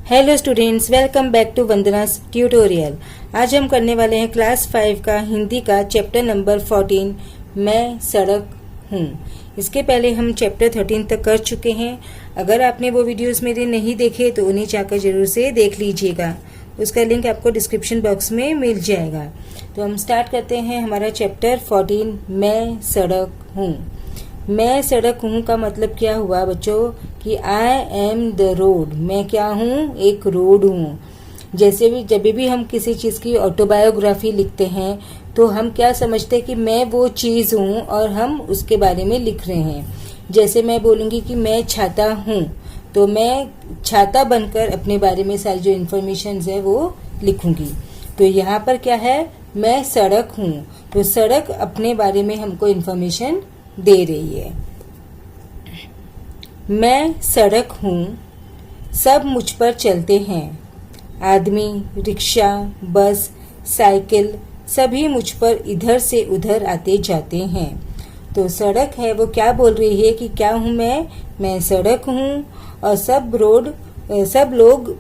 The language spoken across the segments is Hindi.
Hello students, welcome back to Vandana's tutorial. आज हम करने वाले हैं क्लास 5 का हिंदी का चैप्टर नंबर 14 मैं सड़क हूँ। इसके पहले हम चैप्टर 13 तक कर चुके हैं। अगर आपने वो वीडियोस मेरे नहीं देखे तो उन्हें जाकर जरूर से देख लीजिएगा। उसका लिंक आपको डिस्क्रिप्शन बॉक्स में मिल जाएगा। तो हम स्टार्ट करते हैं हमारा चैप्टर 14 मैं सड़क हूँ। मैं सड़क हूँ का मतलब क्या हुआ बच्चों कि आई एम द रोड। मैं क्या हूँ? एक रोड हूँ। जैसे भी जब भी हम किसी चीज़ की ऑटोबायोग्राफी लिखते हैं तो हम क्या समझते हैं कि मैं वो चीज़ हूँ और हम उसके बारे में लिख रहे हैं। जैसे मैं बोलूँगी कि मैं छाता हूँ तो मैं छाता बनकर अपने बारे में सारी जो इन्फॉर्मेशन है वो लिखूँगी। तो यहाँ पर क्या है? मैं सड़क हूँ। तो सड़क अपने बारे में हमको इन्फॉर्मेशन दे रही है। मैं सड़क हूँ, सब मुझ पर चलते हैं। आदमी, रिक्शा, बस, साइकिल सभी मुझ पर इधर से उधर आते जाते हैं। तो सड़क है वो क्या बोल रही है कि क्या हूँ मैं सड़क हूँ और सब लोग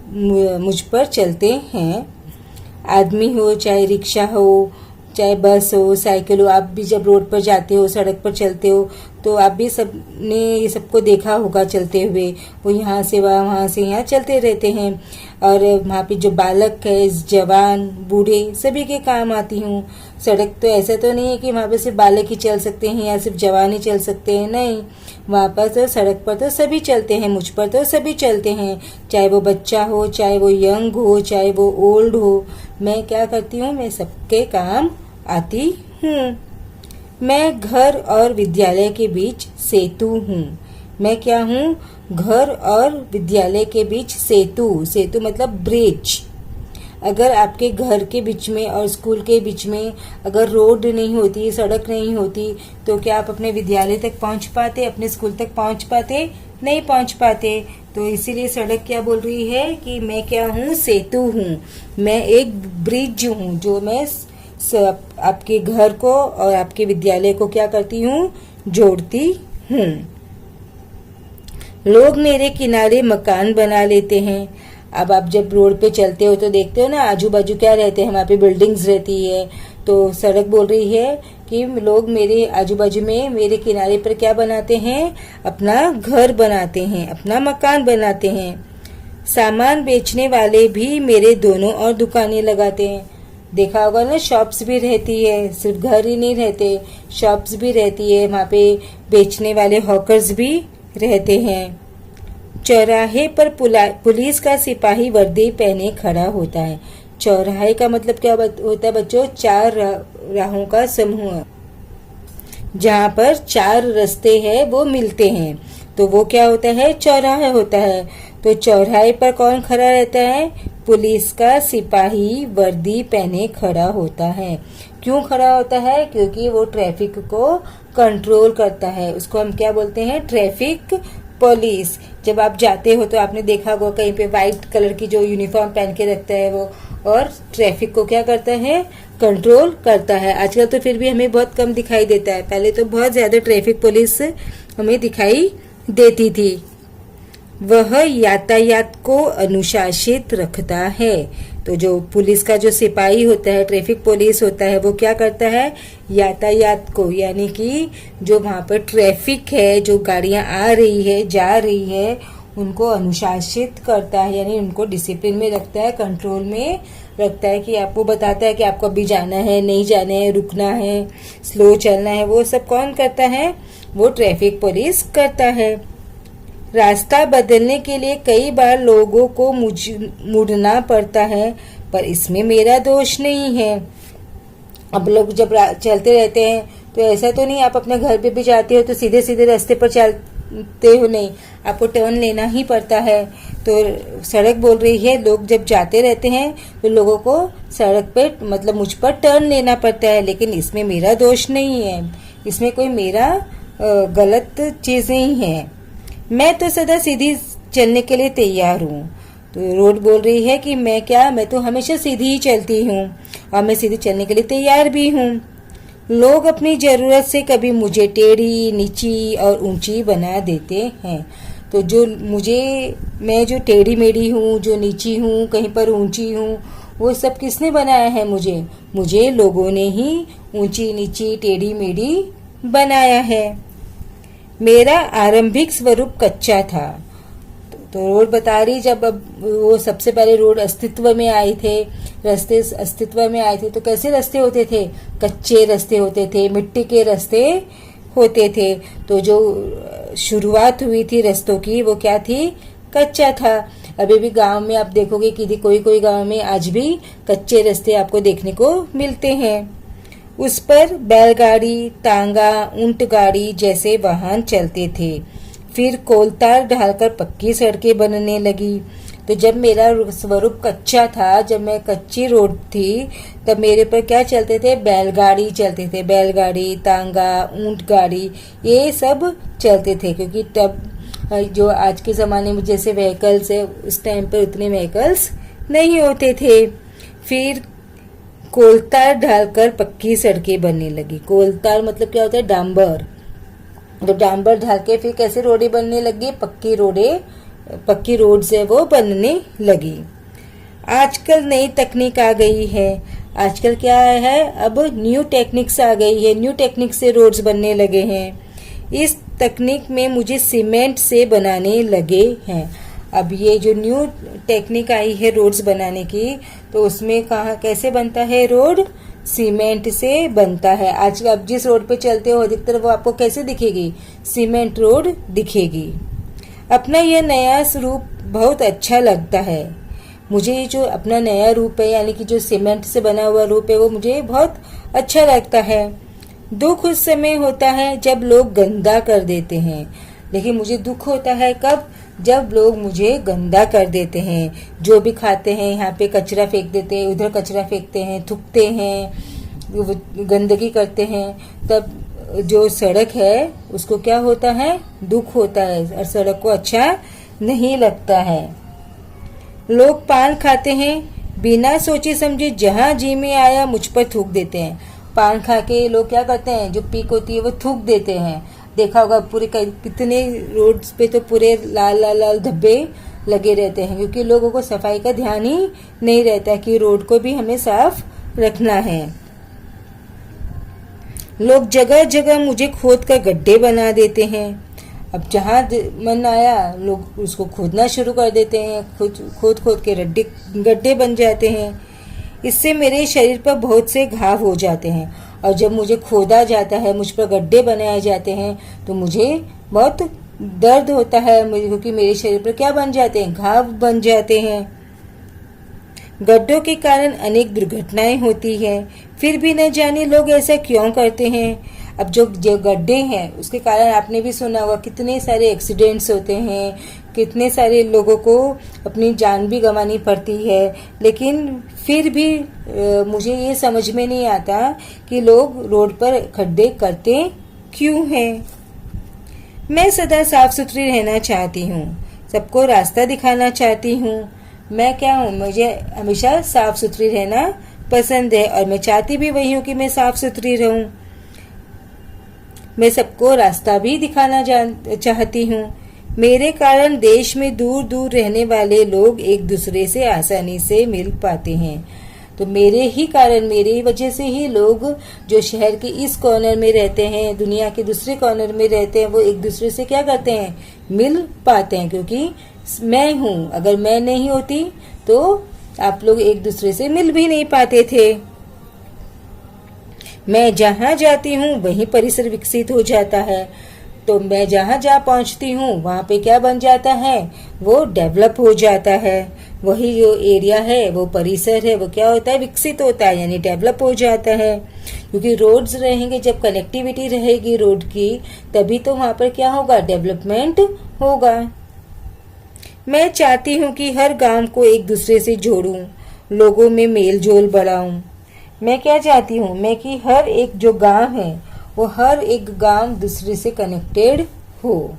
मुझ पर चलते हैं। आदमी हो, चाहे रिक्शा हो, चाहे बस हो, साइकिल हो, आप भी जब रोड पर जाते हो, सड़क पर चलते हो तो आप भी सबने ये सबको देखा होगा चलते हुए। वो यहाँ से वहाँ से यहाँ चलते रहते हैं। और वहाँ पे जो बालक है, जवान, बूढ़े सभी के काम आती हूँ। सड़क तो ऐसा तो नहीं है कि वहाँ पे सिर्फ बालक ही चल सकते हैं या सिर्फ जवान ही चल सकते हैं, नहीं। वहाँ पर तो सड़क पर तो सभी चलते हैं, मुझ पर तो सभी चलते हैं, चाहे वो बच्चा हो, चाहे वो यंग हो, चाहे वो ओल्ड हो। मैं क्या करती हूँ? मैं सबके काम आती हूँ। मैं घर और विद्यालय के बीच सेतु हूँ। मैं क्या हूँ? घर और विद्यालय के बीच सेतु मतलब ब्रिज। अगर आपके घर के बीच में और स्कूल के बीच में अगर रोड नहीं होती, सड़क नहीं होती तो क्या आप अपने विद्यालय तक पहुँच पाते, अपने स्कूल तक पहुँच पाते? नहीं पहुँच पाते। तो इसीलिए सड़क क्या बोल रही है कि मैं क्या हूँ? सेतु हूँ। मैं एक ब्रिज हूँ जो मैं आपके घर को और आपके विद्यालय को क्या करती हूँ? जोड़ती हूँ। लोग मेरे किनारे मकान बना लेते हैं। अब आप जब रोड पे चलते हो तो देखते हो ना आजू बाजू क्या रहते हैं, वहाँ पे बिल्डिंग्स रहती है। तो सड़क बोल रही है कि लोग मेरे आजू बाजू में मेरे किनारे पर क्या बनाते हैं? अपना घर बनाते हैं, अपना मकान बनाते हैं। सामान बेचने वाले भी मेरे दोनों और दुकानें लगाते हैं। देखा होगा ना, शॉप्स भी रहती है, सिर्फ घर ही नहीं रहते, शॉप्स भी रहती है। वहाँ पे बेचने वाले हॉकर्स भी रहते हैं। चौराहे पर पुलिस का सिपाही वर्दी पहने खड़ा होता है। चौराहे का मतलब क्या होता है बच्चों? चार राहों का समूह, जहाँ पर चार रास्ते हैं वो मिलते हैं तो वो क्या होता है? चौराहा होता है। तो चौराहे पर कौन खड़ा रहता है? पुलिस का सिपाही वर्दी पहने खड़ा होता है। क्यों खड़ा होता है? क्योंकि वो ट्रैफिक को कंट्रोल करता है। उसको हम क्या बोलते हैं? Traffic police. जब आप जाते हो तो आपने देखा होगा कहीं पे व्हाइट कलर की जो यूनिफॉर्म पहन के रखता है वो, और ट्रैफिक को क्या करता है? कंट्रोल करता है। आजकल तो फिर भी हमें बहुत कम दिखाई देता है, पहले तो बहुत ज्यादा ट्रैफिक पुलिस हमें दिखाई देती थी। वह यातायात को अनुशासित रखता है। तो जो पुलिस का जो सिपाही होता है, ट्रैफिक पुलिस होता है, वो क्या करता है? यातायात को, यानी कि जो वहाँ पर ट्रैफिक है, जो गाड़ियाँ आ रही है, जा रही है, उनको अनुशासित करता है, यानी उनको डिसिप्लिन में रखता है, कंट्रोल में रखता है। कि आपको बताता है कि आपको अभी जाना है, नहीं जाना है, रुकना है, स्लो चलना है। वो सब कौन करता है? वो ट्रैफिक पुलिस करता है। रास्ता बदलने के लिए कई बार लोगों को मुड़ना पड़ता है, पर इसमें मेरा दोष नहीं है। अब लोग जब चलते रहते हैं तो ऐसा तो नहीं आप अपने घर पे भी जाते हो तो सीधे सीधे रास्ते पर चलते हो, नहीं, आपको टर्न लेना ही पड़ता है। तो सड़क बोल रही है लोग जब जाते रहते हैं तो लोगों को सड़क पे मतलब मुझ पर टर्न लेना पड़ता है, लेकिन इसमें मेरा दोष नहीं है, इसमें कोई मेरा गलत चीज़ नहीं है। मैं तो सदा सीधी चलने के लिए तैयार हूँ। तो रोड बोल रही है कि मैं तो हमेशा सीधी ही चलती हूँ और मैं सीधी चलने के लिए तैयार भी हूँ। लोग अपनी ज़रूरत से कभी मुझे टेढ़ी, नीची और ऊंची बना देते हैं। तो जो मैं जो टेढ़ी मेढ़ी हूँ, जो नीची हूँ, कहीं पर ऊंची हूँ, वो सब किसने बनाया है? मुझे लोगों ने ही ऊंची नीची टेढ़ी मेढ़ी बनाया है। मेरा आरंभिक स्वरूप कच्चा था। तो रोड बता रही, जब अब वो सबसे पहले रोड अस्तित्व में आए थे, रास्ते अस्तित्व में आए थे, तो कैसे रास्ते होते थे? कच्चे रास्ते होते थे, मिट्टी के रास्ते होते थे। तो जो शुरुआत हुई थी रास्तों की, वो क्या थी? कच्चा था। अभी भी गांव में आप देखोगे कि कोई गांव में आज भी कच्चे रास्ते आपको देखने को मिलते हैं। उस पर बैलगाड़ी, तांगा, ऊंट गाड़ी जैसे वाहन चलते थे। फिर कोलतार ढालकर पक्की सड़कें बनने लगी। तो जब मेरा स्वरूप कच्चा था, जब मैं कच्ची रोड थी, तब मेरे पर क्या चलते थे? बैलगाड़ी चलते थे। बैलगाड़ी, तांगा, ऊंट गाड़ी, ये सब चलते थे। क्योंकि तब जो आज के ज़माने में जैसे व्हीकल्स है, उस टाइम पर उतने व्हीकल्स नहीं होते थे। फिर कोलतार ढालकर पक्की सड़कें बनने लगी। कोलतार मतलब क्या होता है? डांबर। तो डांबर ढाल के फिर कैसे रोडें बनने लगी? पक्की रोड से वो बनने लगी। आजकल नई तकनीक आ गई है। आजकल क्या है? अब न्यू टेक्निक्स आ गई है। न्यू टेक्निक से रोड्स बनने लगे हैं। इस तकनीक में मुझे सीमेंट से बनाने लगे हैं। अब ये जो न्यू टेक्निक आई है रोड्स बनाने की, तो उसमें कैसे बनता है रोड? सीमेंट से बनता है। आज अब जिस रोड पे चलते हो अधिकतर वो आपको कैसे दिखेगी? सीमेंट रोड दिखेगी। अपना यह नया रूप बहुत अच्छा लगता है। मुझे ये जो अपना नया रूप है, यानी कि जो सीमेंट से बना हुआ रूप है, वो मुझे बहुत अच्छा लगता है। दुख उस समय होता है जब लोग गंदा कर देते हैं। लेकिन मुझे दुख होता है कब? जब लोग मुझे गंदा कर देते हैं। जो भी खाते हैं, यहाँ पे कचरा फेंक देते हैं, उधर कचरा फेंकते हैं, थूकते हैं, गंदगी करते हैं, तब जो सड़क है उसको क्या होता है? दुख होता है और सड़क को अच्छा नहीं लगता है। लोग पान खाते हैं, बिना सोचे समझे जहां जी में आया मुझ पर थूक देते हैं। पान खा के लोग क्या करते हैं? जो पीक होती है वो थूक देते हैं। देखा होगा पूरे कितने रोड्स पे तो पूरे लाल लाल लाल धब्बे लगे रहते हैं, क्योंकि लोगों को सफाई का ध्यान ही नहीं रहता कि रोड को भी हमें साफ रखना है। लोग जगह जगह मुझे खोद कर गड्ढे बना देते हैं। अब जहाँ मन आया लोग उसको खोदना शुरू कर देते हैं, खोद खोद के गड्ढे बन जाते हैं। इससे मेरे शरीर पर बहुत से घाव हो जाते हैं। और जब मुझे खोदा जाता है, मुझ पर गड्ढे बनाए जाते हैं, तो मुझे बहुत दर्द होता है, क्योंकि मेरे शरीर पर क्या बन जाते हैं? घाव बन जाते हैं। गड्ढों के कारण अनेक दुर्घटनाएं होती हैं। फिर भी न जाने लोग ऐसा क्यों करते हैं। अब जो गड्ढे हैं उसके कारण आपने भी सुना होगा कितने सारे एक्सीडेंट्स होते हैं, कितने सारे लोगों को अपनी जान भी गंवानी पड़ती है। लेकिन फिर भी मुझे ये समझ में नहीं आता कि लोग रोड पर खड्डे करते क्यों हैं। मैं सदा साफ सुथरी रहना चाहती हूँ, सबको रास्ता दिखाना चाहती हूँ। मैं क्या हूँ? मुझे हमेशा साफ सुथरी रहना पसंद है और मैं चाहती भी वही हूँ कि मैं साफ सुथरी रहूं। मैं सबको रास्ता भी दिखाना चाहती हूँ। मेरे कारण देश में दूर दूर रहने वाले लोग एक दूसरे से आसानी से मिल पाते हैं। तो मेरे ही कारण, मेरी वजह से ही लोग जो शहर के इस कॉर्नर में रहते हैं, दुनिया के दूसरे कॉर्नर में रहते हैं, वो एक दूसरे से क्या करते हैं? मिल पाते हैं, क्योंकि मैं हूँ। अगर मैं नहीं होती तो आप लोग एक दूसरे से मिल भी नहीं पाते थे। मैं जहां जाती हूँ वहीं परिसर विकसित हो जाता है। तो मैं जहां जा पहुंचती हूँ वहां पे क्या बन जाता है? वो डेवलप हो जाता है। वही जो एरिया है, वो परिसर है, वो क्या होता है? विकसित होता है, यानी डेवलप हो जाता है। क्योंकि रोड्स रहेंगे, जब कनेक्टिविटी रहेगी रोड की, तभी तो वहां पर क्या होगा? डेवलपमेंट होगा। मैं चाहती हूँ कि हर गांव को एक दूसरे से जोड़ूं, लोगों में मेल जोल बढ़ाऊं। मैं क्या चाहती हूँ? मैं कि हर एक जो गांव है, वो हर एक गांव दूसरे से कनेक्टेड हो।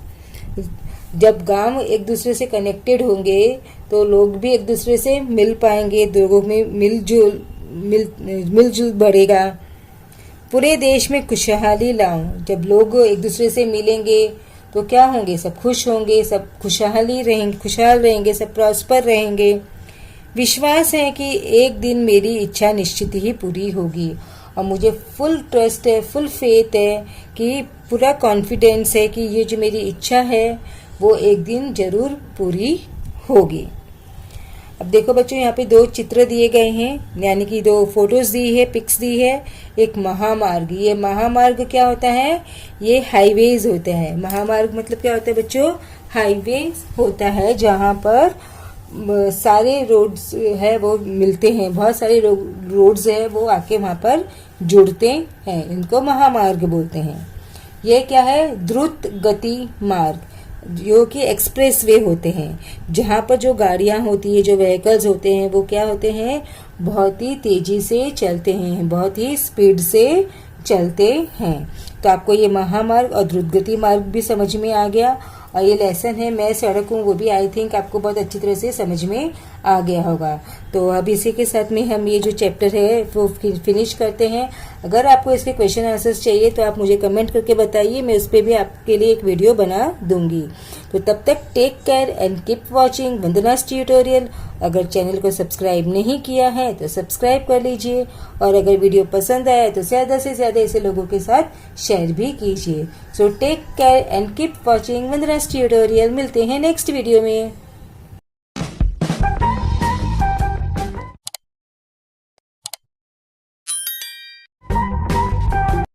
जब गांव एक दूसरे से कनेक्टेड होंगे तो लोग भी एक दूसरे से मिल पाएंगे, लोगों में मिलजुल बढ़ेगा। पूरे देश में खुशहाली लाऊं। जब लोग एक दूसरे से मिलेंगे तो क्या होंगे, सब खुश होंगे, सब खुशहाल रहेंगे, सब प्रॉस्पर रहेंगे। विश्वास है कि एक दिन मेरी इच्छा निश्चित ही पूरी होगी और मुझे फुल ट्रस्ट है, फुल फेथ है कि पूरा कॉन्फिडेंस है कि ये जो मेरी इच्छा है वो एक दिन जरूर पूरी होगी। अब देखो बच्चों, यहाँ पे 2 चित्र दिए गए हैं, यानी कि 2 फोटोज दी है, पिक्स दी है। एक महामार्ग, ये महामार्ग क्या होता है, ये हाईवेज होता है। महामार्ग मतलब क्या होता है बच्चों, हाईवेज होता है जहाँ पर सारे रोड्स है वो मिलते हैं, बहुत सारे रोड्स है वो आके वहाँ पर जुड़ते हैं, इनको महामार्ग बोलते हैं। ये क्या है, द्रुत गति मार्ग, जो कि एक्सप्रेस वे होते हैं, जहाँ पर जो गाड़ियां होती है, जो व्हीकल्स होते हैं वो क्या होते हैं, बहुत ही तेजी से चलते हैं, बहुत ही स्पीड से चलते हैं। तो आपको ये महामार्ग और द्रुत गति मार्ग भी समझ में आ गया और ये लेसन है मैं सड़क हूँ वो भी आई थिंक आपको बहुत अच्छी तरह से समझ में आ गया होगा। तो अब इसी के साथ में हम ये जो चैप्टर है वो फिनिश करते हैं। अगर आपको इसके क्वेश्चन आंसर्स चाहिए तो आप मुझे कमेंट करके बताइए, मैं उस पर भी आपके लिए एक वीडियो बना दूंगी। तो तब तक take care and keep watching Vandana's tutorial. अगर चैनल को सब्सक्राइब नहीं किया है तो सब्सक्राइब कर लीजिए और अगर वीडियो पसंद आया तो ज़्यादा से ज़्यादा ऐसे लोगों के साथ शेयर भी कीजिए। So take care and keep watching Vandana's tutorial. मिलते हैं नेक्स्ट वीडियो में।